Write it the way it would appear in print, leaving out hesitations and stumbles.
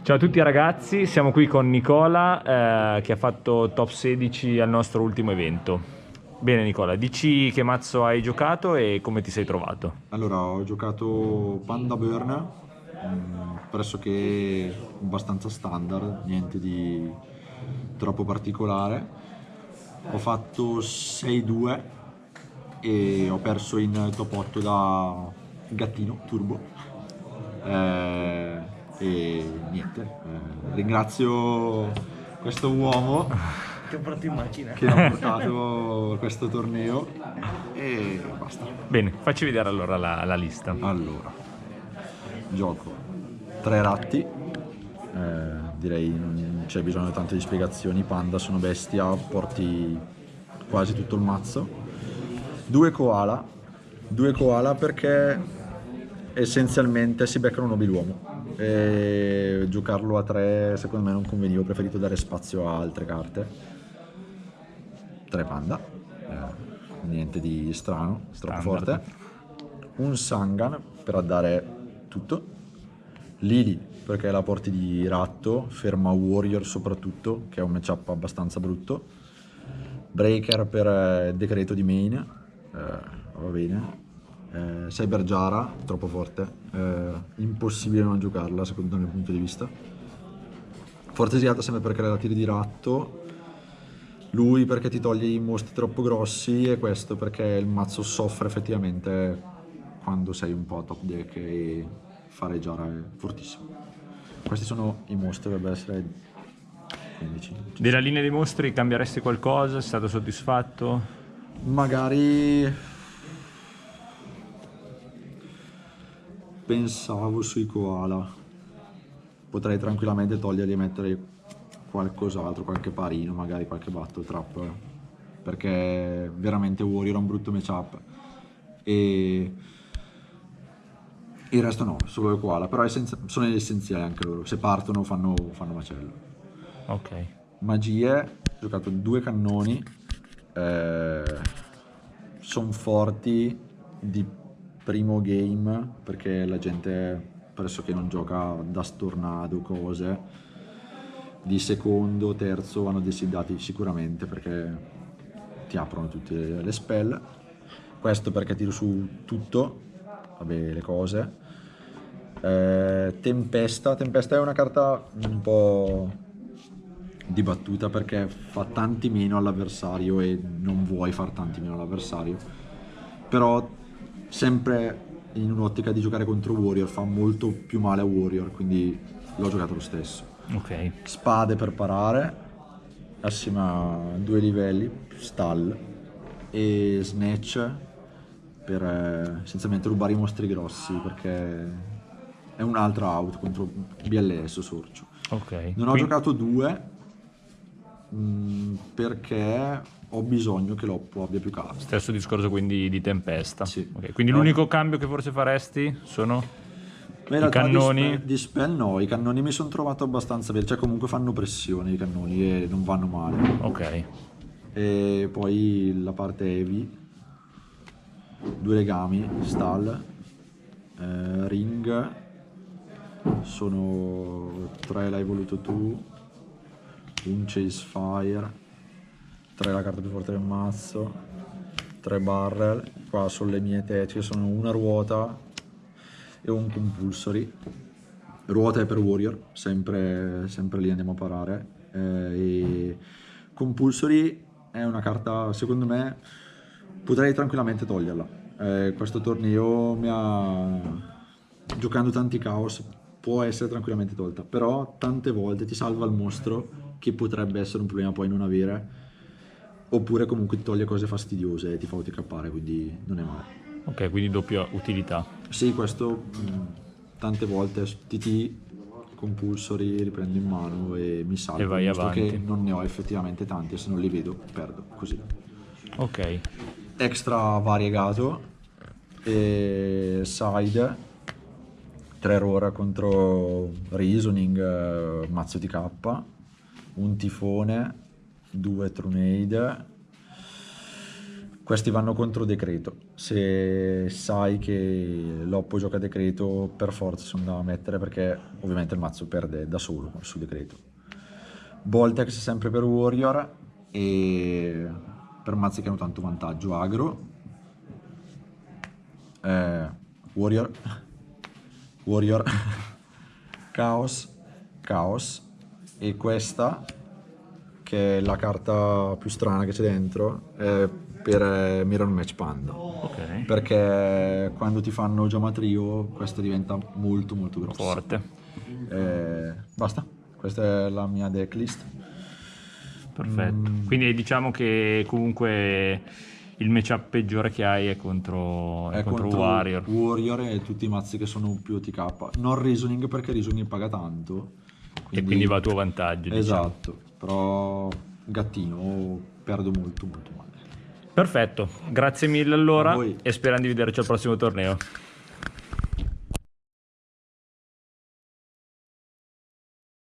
Ciao a tutti ragazzi, siamo qui con Nicola che ha fatto top 16 al nostro ultimo evento. Bene Nicola, dici che mazzo hai giocato e come ti sei trovato? Allora, ho giocato Panda Burn, pressoché abbastanza standard, niente di troppo particolare. Ho fatto 6-2 e ho perso in top 8 da Gattino Turbo. E niente, ringrazio questo uomo Ti ho portato in macchina. che mi ha portato a questo torneo e basta. Bene, facci vedere allora la lista. Allora, gioco 3 ratti, direi non c'è bisogno tanto di spiegazioni, Panda sono bestia, porti quasi tutto il mazzo. 2 koala perché essenzialmente si beccano un nobiluomo e giocarlo a 3 secondo me non conveniva, ho preferito dare spazio a altre carte. 3 panda, niente di strano, troppo Standard. forte. Un Sangan per dare tutto. Lily perché la porti di ratto, ferma Warrior soprattutto, che è un matchup abbastanza brutto. Breaker per decreto di main, va bene. Cyber Jara, troppo forte, impossibile non giocarla secondo il mio punto di vista. Forte sviata sempre perché la tiri di ratto. Lui perché ti toglie i mostri troppo grossi e questo perché il mazzo soffre effettivamente quando sei un po' top deck e fare Jara è fortissimo. Questi sono i mostri, dovrebbe essere 15. Della linea dei mostri cambieresti qualcosa? Sei stato soddisfatto? Magari pensavo sui koala, potrei tranquillamente toglierli e mettere qualcos'altro, qualche parino, magari qualche battle trap, perché veramente Warrior è un brutto matchup e il resto no, solo il koala, però sono essenziali anche loro, se partono fanno macello. Ok. Magie, ho giocato 2 cannoni, sono forti di primo game perché la gente pressoché non gioca da stornado, cose. Di secondo, terzo vanno destinati sicuramente perché ti aprono tutte le spell. Questo perché tiro su tutto, vabbè, le cose. Tempesta è una carta un po' dibattuta perché fa tanti meno all'avversario e non vuoi far tanti meno all'avversario, però sempre in un'ottica di giocare contro Warrior fa molto più male a Warrior, quindi l'ho giocato lo stesso. Ok. Spade per parare assieme a 2 livelli, stall, e snatch per essenzialmente rubare i mostri grossi perché è un'altra out contro BLS o Sorcio. Ok. Non ho giocato 2 perché ho bisogno che l'oppo abbia più carte. Stesso discorso quindi di tempesta. Sì. Ok, quindi l'unico cambio che forse faresti sono Ma in i realtà cannoni. di spell no, i cannoni mi sono trovato abbastanza bene, cioè comunque fanno pressione i cannoni e non vanno male. Ok. E poi la parte heavy, 2 legami, stall, ring, sono 3 l'hai voluto tu, un chase fire, 3 la carta più forte del mazzo, 3 barrel, qua sono le mie tecniche, sono una ruota e un compulsory. Ruota è per warrior, sempre lì andiamo a parare, e compulsory è una carta, secondo me potrei tranquillamente toglierla. Questo torneo giocando tanti caos può essere tranquillamente tolta, però tante volte ti salva il mostro che potrebbe essere un problema poi non avere, oppure comunque ti toglie cose fastidiose e ti fa OTK'are, quindi non è male. Ok, quindi doppia utilità. Sì, questo tante volte TT compulsory riprendo in mano e mi salvo, E vai visto che avanti. non ne ho effettivamente tanti e se non li vedo perdo, così. Ok. Extra variegato e side 3 roar contro reasoning, mazzo di K, un tifone, 2 Trunade, Questi vanno contro decreto. Se sai che Loppo gioca decreto, per forza sono da mettere perché ovviamente il mazzo perde da solo su decreto. Voltex sempre per Warrior e per mazzi che hanno tanto vantaggio. Agro, Warrior, Warrior, Chaos, Chaos e questa che è la carta più strana che c'è dentro è per Mirror Match Panda. Ok. Perché quando ti fanno geometrio questa diventa molto molto grossa. Forte. Basta, questa è la mia decklist. Perfetto. Quindi diciamo che comunque il matchup peggiore che hai è contro Warrior. Warrior e tutti i mazzi che sono più OTK. Non Reasoning perché Reasoning paga tanto. E quindi va a tuo vantaggio, diciamo. Esatto, però gattino perdo molto molto male. Perfetto, grazie mille allora A voi. e sperando di vederci al prossimo torneo.